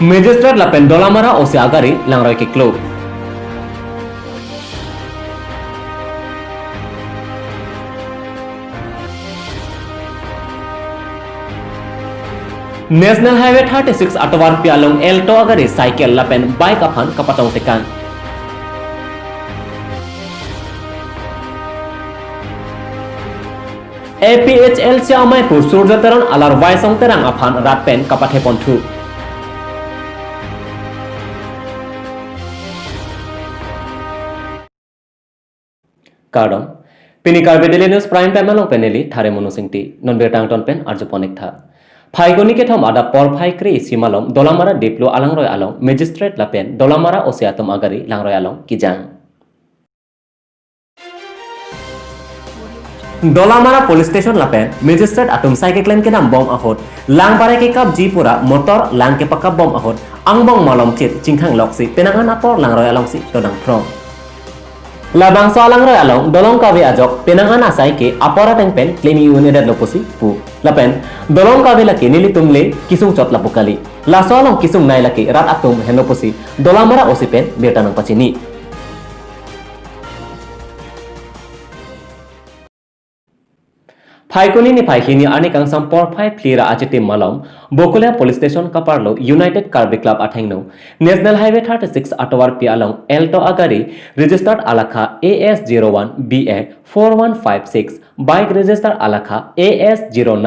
Magistrate lapen dolamara ose agari langrai ke klo. National Highway 36 atwar pialong elto agari cycle lapen bike apan kapatong tekan. APHL Siamai Pur Surjataran alar Vaisong terang apan ratpen kapathe pontu. Kardom Pinikar Bedelinus Prime Pamalong Peneli Thare Monosingti non Bertangton Pen Arjoponik Tha. Phaigoni ke thom ada por phai kri simalom dolamara diplo alangroi along magistrate lapen dolamara osiatom agari langroi along kijang. Dolamara police station lapen magistrate atum cyclane ke nam bom ahot lang bare ke kap jipura motor lang ke pakap bom ahot angbong malom chit chingkhang loksi penangan apor langroi along si todang from labang so alangroi along dolong kawe ajok penangan asai ke apora tengpen cleaning unit loposi pu lapen dolong kawe laki nili tumle kisung chot lapukali la so along kisung nai laki rat atum henoposi dolamara osipen betanang pachini Phaikoni ni phaikini ani kangsam por phai plira achiti malom Bokulia Police Station Kaparlo United Carby Club athengno National Highway 36 atwar pi along Elto Agari registered alakha AS01 BA 4156 bike registered alakha AS09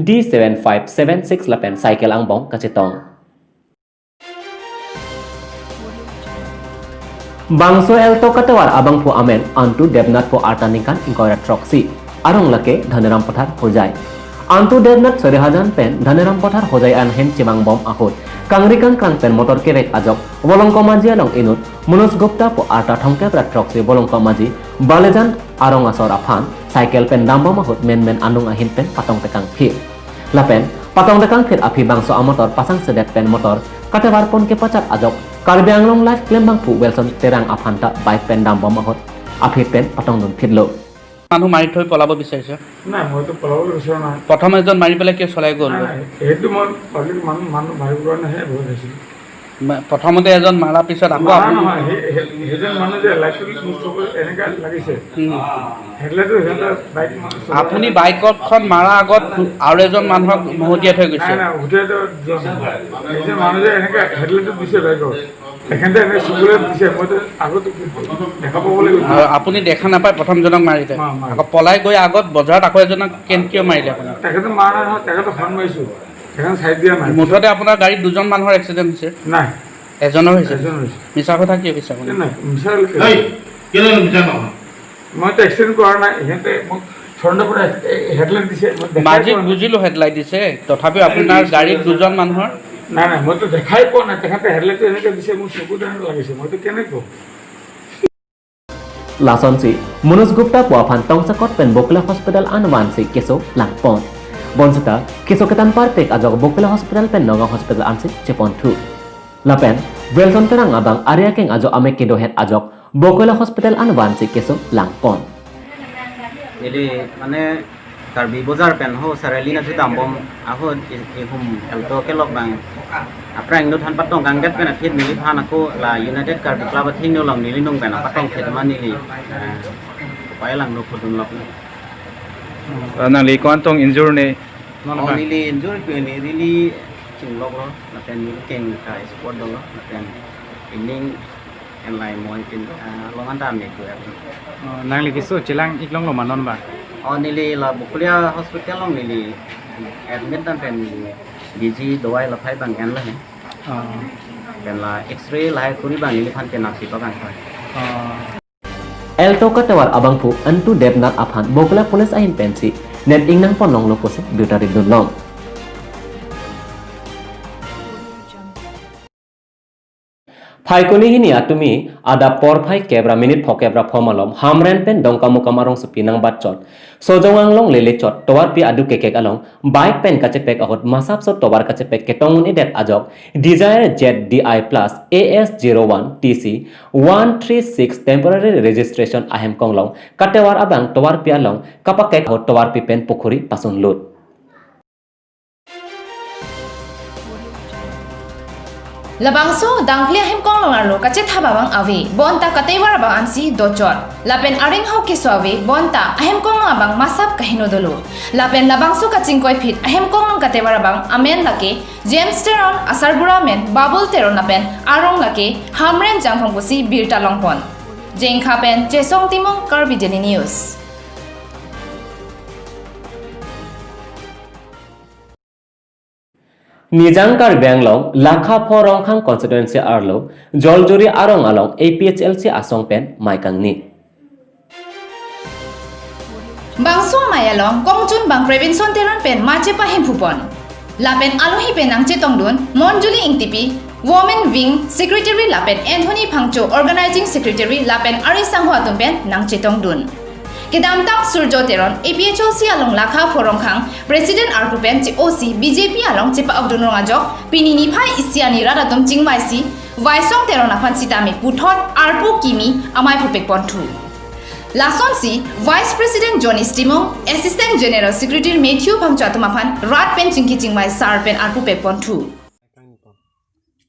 D7576 lapen cycle angbong kachetong Bangso Elto katawar abang pu amen antu Devnath po artanikan inkoira troxy Arong lake Dhaneram Pathar hojai. Antu Devnath Sarihajan pen Dhaneram Pathar hojai an hen chimang bom ahot. Kangrikan krang pen motor kerek ajok. Bolongko maji along inut. Munus Gupta po arta thongke prat troxy bolongko maji. Balejan arong asor aphan. Cycle pen dambom ahot men anung ahin pen patong tekang phir. Lapen patong tekang phir api bangso amotor pasang sedet pen motor. Katewar pon ke pacat ajok. Karbi anglong life claim bang pu Wilson terang aphanta bike pen dambom ahot. Api pen patong dun phirlo. মানুহ মাৰি থৈ পলাব বিচাৰিছে নাই মইতো পলাব বিচৰা নাই প্ৰথম এজন মাৰি পেলাই কিয় চলাই গ'ল সেইটো মই পাব্লিক মানুহ মাৰিব পৰা নাহে বহুত হৈছিল প্ৰথমতে এজন মাৰাৰ পিছত আকৌ সেইজন মানুহ যে লাইটটো এনেকৈ লাগিছে হেডলাইটটো সিহঁতৰ বাইক আপুনি বাইকখন মাৰা আগত আৰু এজন মানুহক মহতিয়াই থৈ গৈছে সেইজন মানুহ যে এনেকৈ হেডলাইটটো দিছে বাইকৰ এখানতে এনে চুগুলে দিছে মইতো আগত দেখা পাব লাগিব আপুনি দেখা নাপায় প্ৰথমজনক মাৰিলে আকৌ পলাই গৈ আগত বজাৰত আকৌ এজনক কিয় মাৰিলে আপুনি তেখেতে মাৰা নহয় তেখেতে ফোন মাৰিছোঁ তেখেতে চাইড দিয়া নাই মুঠতে আপোনাৰ গাড়ীত দুজন মানুহৰ এক্সিডেণ্ট হৈছে নাই এজনৰ হৈছে মিছা কথা কিয় কৈছে আপুনি নাই মিছা মইতো এক্সিডেণ্ট কৰা নাই সিহঁতে মোক ফ্ৰণ্টৰ পৰা হেডলাইট দিছে মাজি বুজিলোঁ হেডলাইট দিছে তথাপিও আপোনাৰ গাড়ীত দুজন মানুহৰ নাই নাই মইতো দেখাই পোৱা নাই তেখেতে হেডলাইটটো এনেকৈ দিছে মোৰ চকুত লাগিছে মইতো কেনেকৈ Lasonsi Munus Gupta puapan tongsakot pen Bokula Hospital anwansi keso langpon Bonsita keso ketan parpek ajok Bokula Hospital pen Noga Hospital ansi cepon tu Lapen Wilson terang abang area keng ajok ame kedohet ajok Bokula Hospital anwansi keso langpon Jadi mana Karbi bozar pen ho saralina tu dambom aku ihum elto kelok bang apa yang tu tanpa tong gangget pen akhir milih han aku la United Carby Club akhir ni ulang milih nung pen apa tong kita mana milih supaya lang nuk kudun lok nang li kon tong injure ni oh milih injure tu ni really cinglok lo lapen milih keng kai sport dong lo lapen ini yang lain mau itu longan tam ni tu nang li kisu cilang iklong lo manon ba oh nili la Bokulia Hospital long nili admit dan pen gizi dawai la phai bang kan la ne pen la x-ray la kuri bang nili phan pen aksi pakan sai Elto katawar abang pu antu Devnath aphan Bokula Police ahin pensi net ingnang ponlong lokose butari dunlong Phaikoni hini atumi ada por phai kebra minute phokebra phomalom hamren pen dongkamu kamarong supinang batchot sojongang long lele chot towar pi adu keke along bike pen kache pek ahot masap so towar kache pek ketong edet ajok Desire ZDI Plus AS01 TC 136 temporary registration ahem konglong katewar abang towar pi along kapak kek ahot towar pi pen pukhuri pasun lut Labangso dangplia hem kong longarlo kache thababang awe bonta katewara bang ansi dochot lapen aring hau keso awe bonta ahem kong abang masap kahino dolo lapen labangso kaching koi phit ahem kong long katewara bang amen lake James Teron asarbura men Babul Teron lapen arong lake hamren jangphong pusi birta longpon jeng khapen chesong timong Karbi Daily News Nijangkar Banglong Lakha Porongkhang constituency arlo Joljuri Arong along APHLC asong pen Maikang ni Bangso mayalong kongjun bang Prevention Teron pen machepa hempupon lapen alohi pen ang chetongdun Monjuli ingtipi Women Wing Secretary lapen Anthony Phangcho Organizing Secretary lapen Arisang Huatum pen nang chetongdun Kedamtang Surjo Teron APHLC along Lakha Porongkhang President Arpupen OC BJP along Chepa Abdunong Ajok Pinini Phai Isiani Radatum Jingmaisi Vaisong Teron apan sitami Puthot Arpu Kimi Amai Phupek Pontu Lason si Vice President Johnny Stimong Assistant General Secretary Matthew Phangcho Atumapan Rat Pen Chingki Jingmai Sar Pen Arpupek Pontu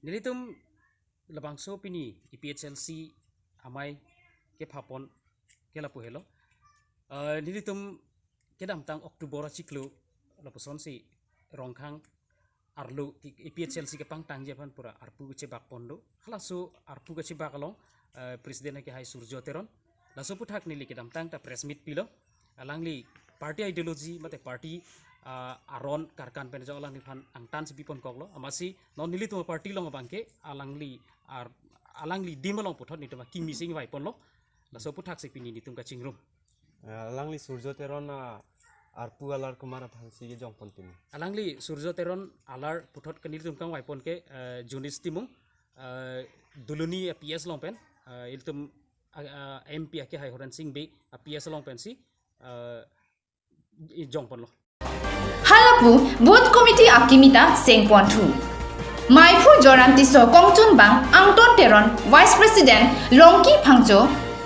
Nilitum labangso pini IPHLC amai ke phapon ke lapu helo nilitum kedam tang Oktober ciklu lapuson si rongkhang arlu IPHLC ke pang tang japan pura arpu che bak pondo khalasu arpu ke che bak along presiden ke hai Surjo Teron laso puthak nili kedam tang ta press meet pilo alangli party ideology mate party aron karkan pen jaw alangli phan angtan si bipon koklo amasi non nili tu party long bangke alangli dimalong puthot ni tuma king missing vai ponlo laso puthak si pini ni tum ka chingrum alangli Surjo Teron arpu alar kumara bhansi ge jongpon tini alangli Surjo Teron alar puthot kanil tum kang vai pon ke Jonis Timung duluni PS long pen iltum MP ke hai Horan Singh be PS long pen si jongpon lo Halapu Both Committee Akimita Sengpontu Maipu Joranti So Kongchun Bang Angton Teron Vice President Longki Phangcho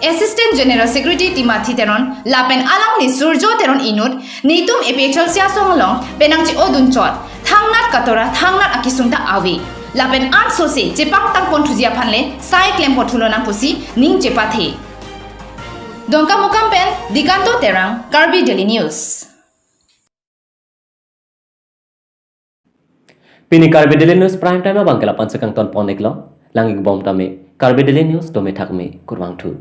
Assistant General Secretary Timothy Teron Lapen Alang ni Surjo Teron Inut Nitum APHLC Songlong Penangchi Odun Chot Thangnat Katora Thangnat Akisungta Awi Lapen An Sose Jepang Tang Pontuzia Phanle Sai Klem Potulona Pusi Ning Jepathe Dongka Mukam Pen Dikanto Terang Karbi Daily News Pini Karbi Daily News prime time bangkela pansakang ton poneklo langik bom tame Karbi Daily News tome thakme kurwang thu